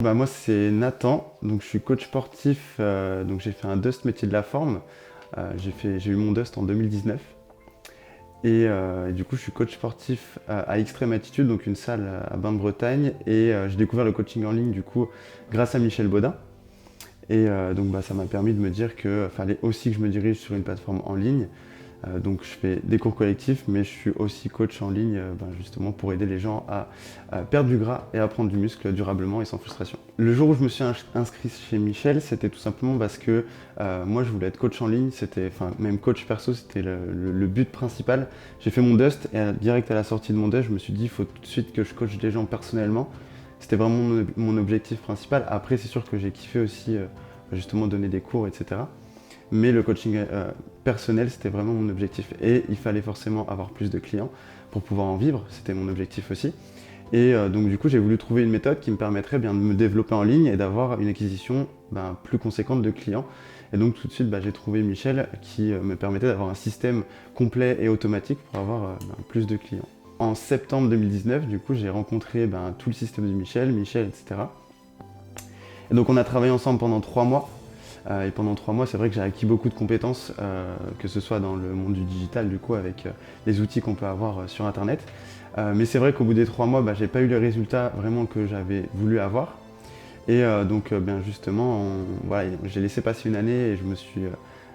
Moi c'est Nathan, donc je suis coach sportif, donc j'ai fait un Dust métier de la forme. J'ai eu mon Dust en 2019 et du coup je suis coach sportif à Extreme Attitude, donc une salle à Bain-de-Bretagne, et j'ai découvert le coaching en ligne du coup grâce à Michel Baudin. Donc ça m'a permis de me dire qu'il fallait aussi que je me dirige sur une plateforme en ligne. Donc je fais des cours collectifs, mais je suis aussi coach en ligne justement pour aider les gens à perdre du gras et à prendre du muscle durablement et sans frustration. Le jour où je me suis inscrit chez Michel, c'était tout simplement parce que moi je voulais être coach en ligne, même coach perso, c'était le but principal. J'ai fait mon Dust et direct à la sortie de mon Dust, je me suis dit il faut tout de suite que je coach des gens personnellement. C'était vraiment mon objectif principal. Après c'est sûr que j'ai kiffé aussi justement donner des cours, etc. Mais le coaching personnel, c'était vraiment mon objectif. Et il fallait forcément avoir plus de clients pour pouvoir en vivre, c'était mon objectif aussi. Donc du coup, j'ai voulu trouver une méthode qui me permettrait bien de me développer en ligne et d'avoir une acquisition plus conséquente de clients. Et donc tout de suite, j'ai trouvé Michel qui me permettait d'avoir un système complet et automatique pour avoir plus de clients. En septembre 2019, du coup, j'ai rencontré tout le système de Michel, etc. Et donc on a travaillé ensemble pendant 3 mois. Et pendant 3 mois, c'est vrai que j'ai acquis beaucoup de compétences, que ce soit dans le monde du digital, du coup, avec les outils qu'on peut avoir sur Internet. Mais c'est vrai qu'au bout des 3 mois, j'ai pas eu les résultats vraiment que j'avais voulu avoir. Bien justement, j'ai laissé passer une année et je me suis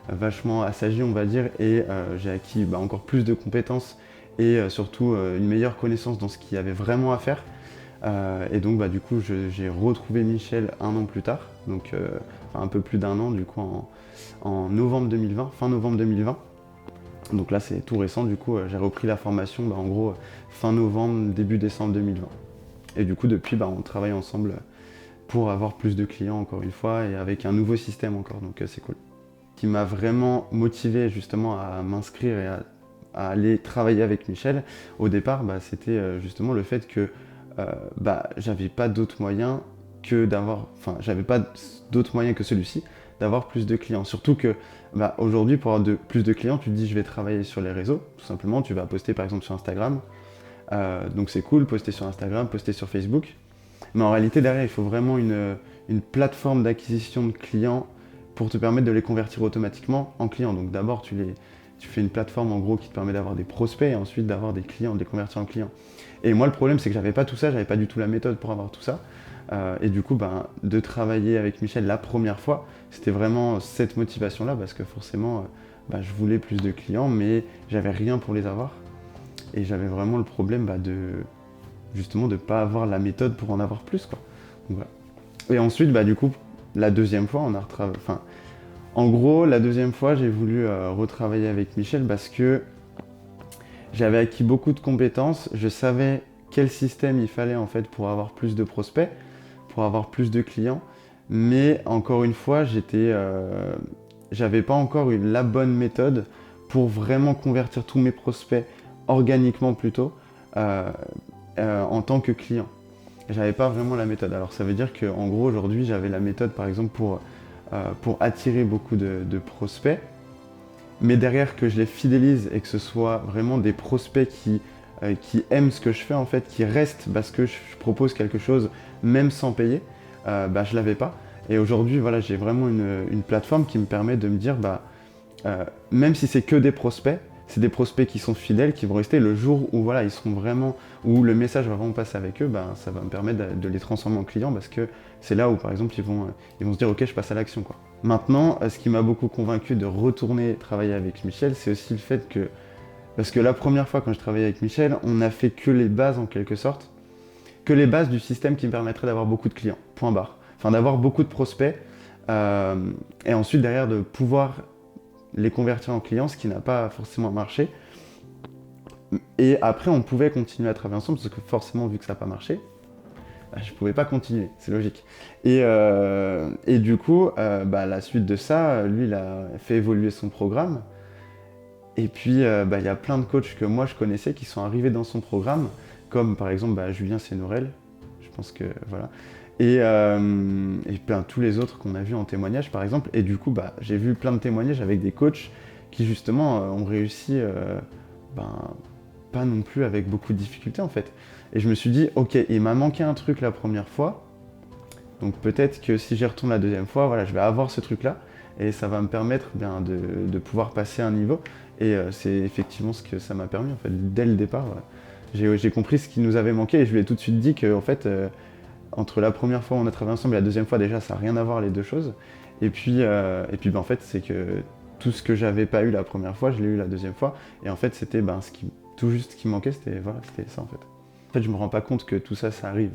vachement assagi, on va dire, et j'ai acquis encore plus de compétences et surtout une meilleure connaissance dans ce qu'il y avait vraiment à faire. Du coup, j'ai retrouvé Michel un an plus tard, un peu plus d'1 an, du coup en novembre 2020, fin novembre 2020. Donc là, c'est tout récent, du coup, j'ai repris la formation en gros fin novembre, début décembre 2020. Et du coup, depuis, on travaille ensemble pour avoir plus de clients, encore une fois, et avec un nouveau système encore, donc c'est cool. Ce qui m'a vraiment motivé justement à m'inscrire et à aller travailler avec Michel, au départ, c'était justement le fait que j'avais pas d'autre moyen j'avais pas d'autre moyen que celui-ci d'avoir plus de clients. Surtout que aujourd'hui, pour avoir plus de clients, tu te dis je vais travailler sur les réseaux, tout simplement, tu vas poster par exemple sur Instagram. Donc c'est cool, poster sur Instagram, poster sur Facebook. Mais en réalité, derrière, il faut vraiment une plateforme d'acquisition de clients pour te permettre de les convertir automatiquement en clients. Donc d'abord, tu fais une plateforme en gros qui te permet d'avoir des prospects et ensuite d'avoir des clients, de les convertir en clients. Et moi, le problème, c'est que j'avais pas tout ça, j'avais pas du tout la méthode pour avoir tout ça. Et du coup, de travailler avec Michel la première fois, c'était vraiment cette motivation-là parce que forcément, je voulais plus de clients, mais j'avais rien pour les avoir. Et j'avais vraiment le problème justement de pas avoir la méthode pour en avoir plus, quoi. Donc, voilà. Et ensuite, du coup, la deuxième fois, en gros, la deuxième fois, j'ai voulu retravailler avec Michel parce que j'avais acquis beaucoup de compétences, je savais quel système il fallait en fait pour avoir plus de prospects, pour avoir plus de clients, mais encore une fois, j'avais pas encore eu la bonne méthode pour vraiment convertir tous mes prospects organiquement plutôt en tant que client. J'avais pas vraiment la méthode. Alors ça veut dire qu'en gros aujourd'hui j'avais la méthode par exemple pour attirer beaucoup de prospects, mais derrière que je les fidélise et que ce soit vraiment des prospects qui aiment ce que je fais en fait, qui restent parce que je propose quelque chose même sans payer, je l'avais pas. Et aujourd'hui voilà, j'ai vraiment une plateforme qui me permet de me dire même si c'est que des prospects, c'est des prospects qui sont fidèles, qui vont rester le jour où voilà, ils seront vraiment, où le message va vraiment passer avec eux, ça va me permettre de les transformer en clients parce que c'est là où par exemple ils vont se dire ok, je passe à l'action, quoi. Maintenant, ce qui m'a beaucoup convaincu de retourner travailler avec Michel, c'est aussi le fait parce que la première fois quand je travaillais avec Michel, on n'a fait que les bases en quelque sorte, que les bases du système qui me permettrait d'avoir beaucoup de clients, point barre. Enfin d'avoir beaucoup de prospects et ensuite derrière de pouvoir les convertir en clients, ce qui n'a pas forcément marché. Et après, on pouvait continuer à travailler ensemble, parce que forcément, vu que ça n'a pas marché, je ne pouvais pas continuer, c'est logique. Et du coup, la suite de ça, lui, il a fait évoluer son programme. Et puis, il y a plein de coachs que moi, je connaissais qui sont arrivés dans son programme, comme par exemple Julien Sénorel, je pense que voilà. Et tous les autres qu'on a vus en témoignage, par exemple. Et du coup, j'ai vu plein de témoignages avec des coachs qui, justement, ont réussi, pas non plus avec beaucoup de difficultés, en fait. Et je me suis dit, ok, il m'a manqué un truc la première fois, Donc peut-être que si j'y retourne la deuxième fois, voilà, je vais avoir ce truc-là et ça va me permettre bien de pouvoir passer un niveau. Et c'est effectivement ce que ça m'a permis en fait. Dès le départ, j'ai compris ce qui nous avait manqué et je lui ai tout de suite dit que en fait, entre la première fois où on a travaillé ensemble et la deuxième fois déjà, ça n'a rien à voir les deux choses. Et puis en fait, c'est que tout ce que j'avais pas eu la première fois, je l'ai eu la deuxième fois. Et en fait, c'était tout juste ce qui manquait, c'était ça en fait. En fait, je me rends pas compte que tout ça, ça arrive.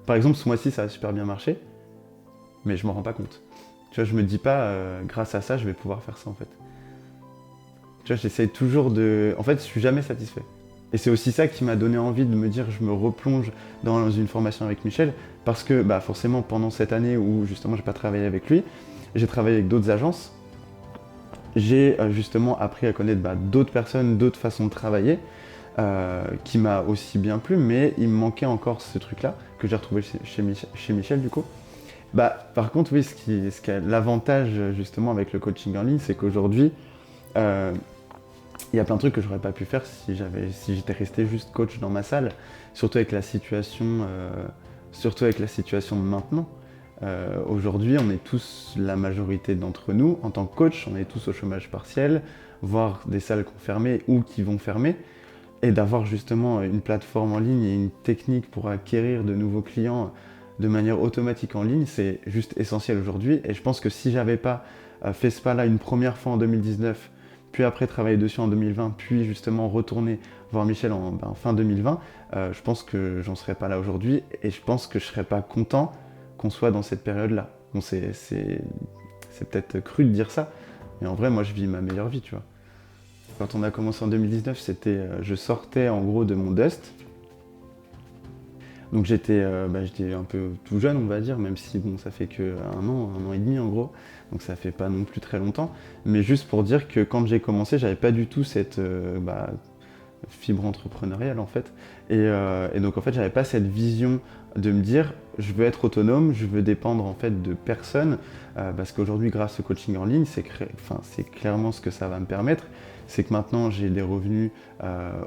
Par exemple, ce mois-ci, ça a super bien marché, mais je me rends pas compte. Tu vois, je me dis pas, grâce à ça, je vais pouvoir faire ça en fait. Tu vois, j'essaye toujours de... En fait, je suis jamais satisfait. Et c'est aussi ça qui m'a donné envie de me dire, je me replonge dans une formation avec Michel, parce que forcément, pendant cette année où justement, j'ai pas travaillé avec lui, j'ai travaillé avec d'autres agences, j'ai justement appris à connaître d'autres personnes, d'autres façons de travailler, qui m'a aussi bien plu, mais il me manquait encore ce truc-là, que j'ai retrouvé chez Michel du coup. Par contre, oui, ce qui a l'avantage justement avec le coaching en ligne, c'est qu'aujourd'hui, il y a plein de trucs que j'aurais pas pu faire si j'étais resté juste coach dans ma salle, surtout avec la situation de maintenant. Aujourd'hui, on est tous, la majorité d'entre nous, en tant que coach, on est tous au chômage partiel, voire des salles qui ont fermé ou qui vont fermer. Et d'avoir justement une plateforme en ligne et une technique pour acquérir de nouveaux clients de manière automatique en ligne, c'est juste essentiel aujourd'hui. Et je pense que si j'avais pas fait ce pas-là une première fois en 2019, puis après travailler dessus en 2020, puis justement retourner voir Michel en fin 2020, je pense que j'en serais pas là aujourd'hui et je pense que je serais pas content qu'on soit dans cette période-là. Bon, c'est peut-être cru de dire ça, mais en vrai, moi, je vis ma meilleure vie, tu vois. Quand on a commencé en 2019, je sortais en gros de mon Dust. Donc j'étais un peu tout jeune, on va dire, même si bon, ça fait que un an et demi en gros. Donc ça fait pas non plus très longtemps. Mais juste pour dire que quand j'ai commencé, j'avais pas du tout cette fibre entrepreneuriale en fait. Et donc en fait, j'avais pas cette vision de me dire je veux être autonome, je veux dépendre en fait de personne. Parce qu'aujourd'hui, grâce au coaching en ligne, c'est clairement ce que ça va me permettre. C'est que maintenant j'ai des revenus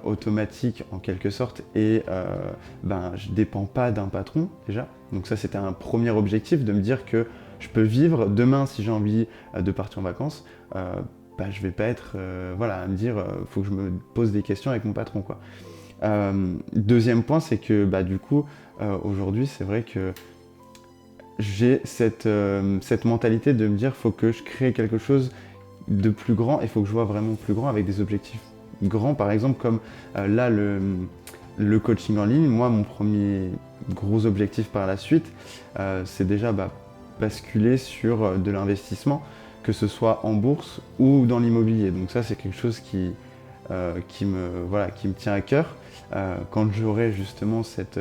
automatiques en quelque sorte et je dépends pas d'un patron déjà. Donc ça c'était un premier objectif de me dire que je peux vivre demain si j'ai envie de partir en vacances. Je vais pas être à me dire faut que je me pose des questions avec mon patron quoi. Deuxième point c'est que du coup aujourd'hui c'est vrai que j'ai cette mentalité de me dire faut que je crée quelque chose de plus grand, il faut que je vois vraiment plus grand avec des objectifs grands, par exemple comme là le coaching en ligne. Moi mon premier gros objectif par la suite c'est déjà basculer sur de l'investissement, que ce soit en bourse ou dans l'immobilier. Donc ça c'est quelque chose qui me tient à cœur. Quand j'aurai justement cette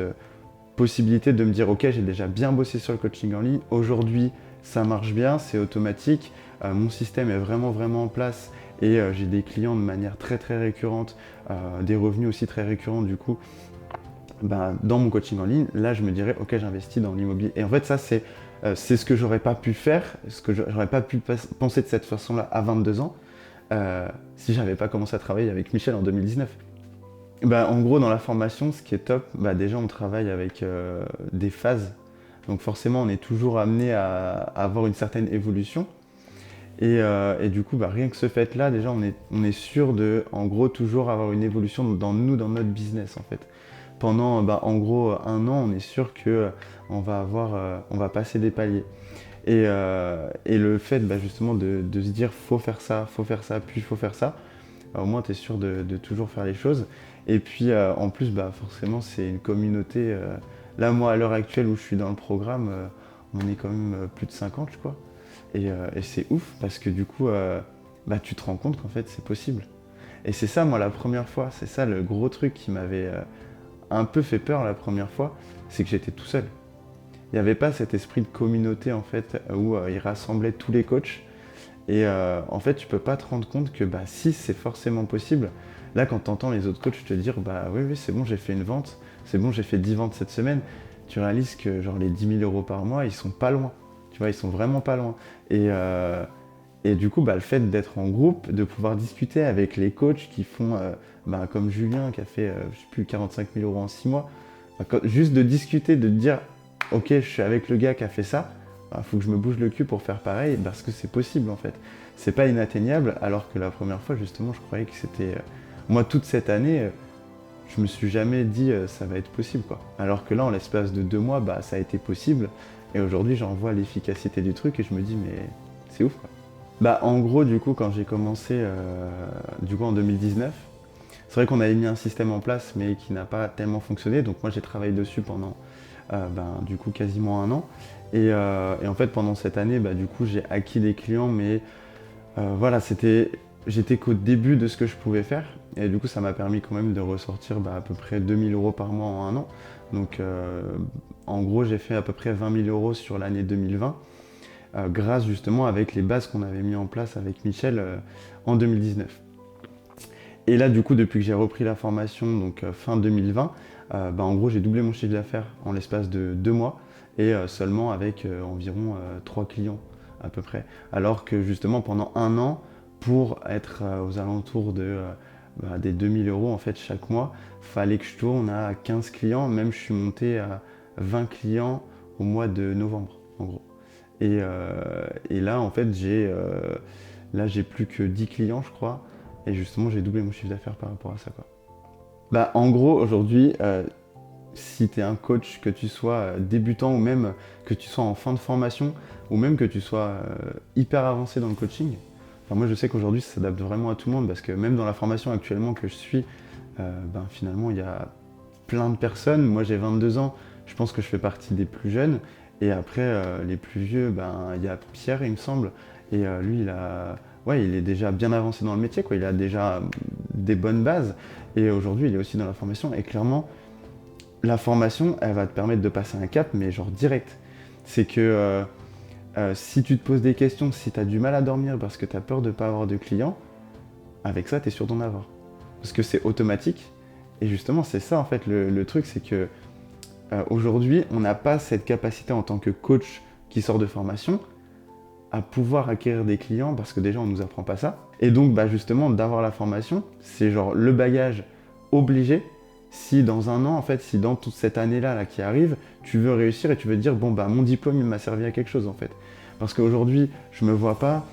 possibilité de me dire ok j'ai déjà bien bossé sur le coaching en ligne, aujourd'hui ça marche bien, c'est automatique, mon système est vraiment en place et j'ai des clients de manière très récurrente, des revenus aussi très récurrents du coup dans mon coaching en ligne. Là je me dirais ok j'investis dans l'immobilier. Et en fait ça c'est ce que j'aurais pas pu faire, ce que j'aurais pas pu penser de cette façon-là à 22 ans si j'avais pas commencé à travailler avec Michel en 2019. En gros, dans la formation, ce qui est top, déjà on travaille avec des phases. Donc forcément, on est toujours amené à avoir une certaine évolution. Et du coup, rien que ce fait-là, déjà, on est sûr de, en gros, toujours avoir une évolution dans notre business, en fait. Pendant, en gros, un an, on est sûr que on va passer des paliers. Et le fait, justement, de se dire, faut faire ça, puis faut faire ça, au moins, tu es sûr de toujours faire les choses. Et puis, en plus, forcément, c'est une communauté. Là, moi, à l'heure actuelle où je suis dans le programme, on est quand même plus de 50, je crois. Et c'est ouf parce que du coup, tu te rends compte qu'en fait, c'est possible. Et c'est ça, moi, la première fois, c'est ça le gros truc qui m'avait un peu fait peur la première fois, c'est que j'étais tout seul. Il n'y avait pas cet esprit de communauté, en fait, où il rassemblait tous les coachs. Et en fait, tu peux pas te rendre compte que si c'est forcément possible. Là, quand tu entends les autres coachs te dire oui, c'est bon, j'ai fait une vente, c'est bon, j'ai fait 10 ventes cette semaine, tu réalises que genre les 10 000 € par mois, ils sont pas loin. Tu vois, ils sont vraiment pas loin. Et du coup, le fait d'être en groupe, de pouvoir discuter avec les coachs qui font, comme Julien qui a fait, je sais plus, 45 000 € en 6 mois, juste de discuter, de te dire ok, je suis avec le gars qui a fait ça, il faut que je me bouge le cul pour faire pareil, parce que c'est possible en fait. C'est pas inatteignable, alors que la première fois, justement, je croyais que c'était... Moi, toute cette année, je me suis jamais dit ça va être possible, quoi. Alors que là, en l'espace de 2 mois, bah, ça a été possible. Et aujourd'hui, j'en vois l'efficacité du truc et je me dis, mais c'est ouf, quoi. Bah, en gros, du coup, quand j'ai commencé du coup, en 2019, c'est vrai qu'on avait mis un système en place, mais qui n'a pas tellement fonctionné. Donc moi, j'ai travaillé dessus pendant du coup, quasiment 1 an. Et en fait, pendant cette année, bah, du coup, j'ai acquis des clients, mais voilà, j'étais qu'au début de ce que je pouvais faire. Et du coup, ça m'a permis quand même de ressortir à peu près 2000 euros par mois en 1 an. Donc, en gros, j'ai fait à peu près 20 000 euros sur l'année 2020, grâce justement avec les bases qu'on avait mis en place avec Michel en 2019. Et là, du coup, depuis que j'ai repris la formation, donc fin 2020, en gros, j'ai doublé mon chiffre d'affaires en l'espace de 2 mois et seulement avec environ 3 clients à peu près. Alors que justement, pendant 1 an, pour être aux alentours des 2000 euros en fait chaque mois, fallait que je tourne à 15 clients. Même je suis monté à 20 clients au mois de novembre, en gros. Et là, en fait, j'ai plus que 10 clients, je crois. Et justement, j'ai doublé mon chiffre d'affaires par rapport à ça, quoi. Bah, en gros, aujourd'hui, si tu es un coach, que tu sois débutant ou même que tu sois en fin de formation ou même que tu sois hyper avancé dans le coaching, enfin, moi je sais qu'aujourd'hui ça s'adapte vraiment à tout le monde parce que même dans la formation actuellement que je suis, finalement il y a plein de personnes. Moi j'ai 22 ans, je pense que je fais partie des plus jeunes. Et après les plus vieux, il y a Pierre il me semble. Et lui il est déjà bien avancé dans le métier, quoi. Il a déjà des bonnes bases. Et aujourd'hui il est aussi dans la formation. Et clairement, la formation, elle va te permettre de passer un cap, mais genre direct. C'est que si tu te poses des questions, si tu as du mal à dormir parce que tu as peur de ne pas avoir de clients, avec ça, tu es sûr d'en avoir. Parce que c'est automatique. Et justement, c'est ça en fait le truc, c'est que aujourd'hui, on n'a pas cette capacité en tant que coach qui sort de formation à pouvoir acquérir des clients parce que déjà, on ne nous apprend pas ça. Et donc, justement, d'avoir la formation, c'est genre le bagage obligé. Si dans 1 an, en fait, si dans toute cette année-là là, qui arrive, tu veux réussir et tu veux te dire, bon, mon diplôme, il m'a servi à quelque chose, en fait. Parce qu'aujourd'hui, je me vois pas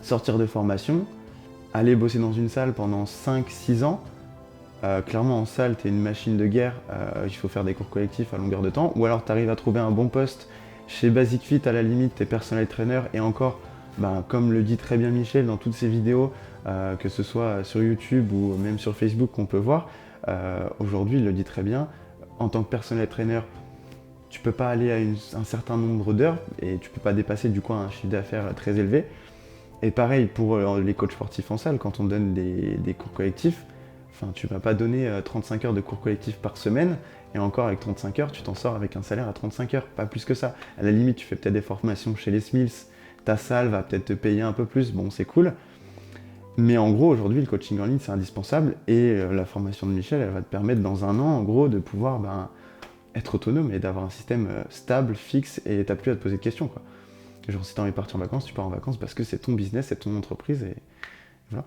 sortir de formation, aller bosser dans une salle pendant 5-6 ans. Clairement, en salle, tu es une machine de guerre, il faut faire des cours collectifs à longueur de temps. Ou alors, tu arrives à trouver un bon poste chez Basic Fit, à la limite, tu es personnel trainer. Et encore, comme le dit très bien Michel dans toutes ses vidéos, que ce soit sur YouTube ou même sur Facebook qu'on peut voir, aujourd'hui, il le dit très bien, en tant que personnel trainer, tu peux pas aller à un certain nombre d'heures et tu peux pas dépasser du coup un chiffre d'affaires très élevé. Et pareil pour les coachs sportifs en salle, quand on donne des cours collectifs, tu vas pas donner 35 heures de cours collectifs par semaine, et encore avec 35 heures, tu t'en sors avec un salaire à 35 heures, pas plus que ça. À la limite, tu fais peut-être des formations chez les Smiths, ta salle va peut-être te payer un peu plus, bon c'est cool. Mais en gros, aujourd'hui, le coaching en ligne, c'est indispensable, et la formation de Michel, elle va te permettre dans 1 an, en gros, de pouvoir être autonome et d'avoir un système stable, fixe, et t'as plus à te poser de questions, quoi. Genre, si t'as envie de partir en vacances, tu pars en vacances parce que c'est ton business, c'est ton entreprise, et voilà.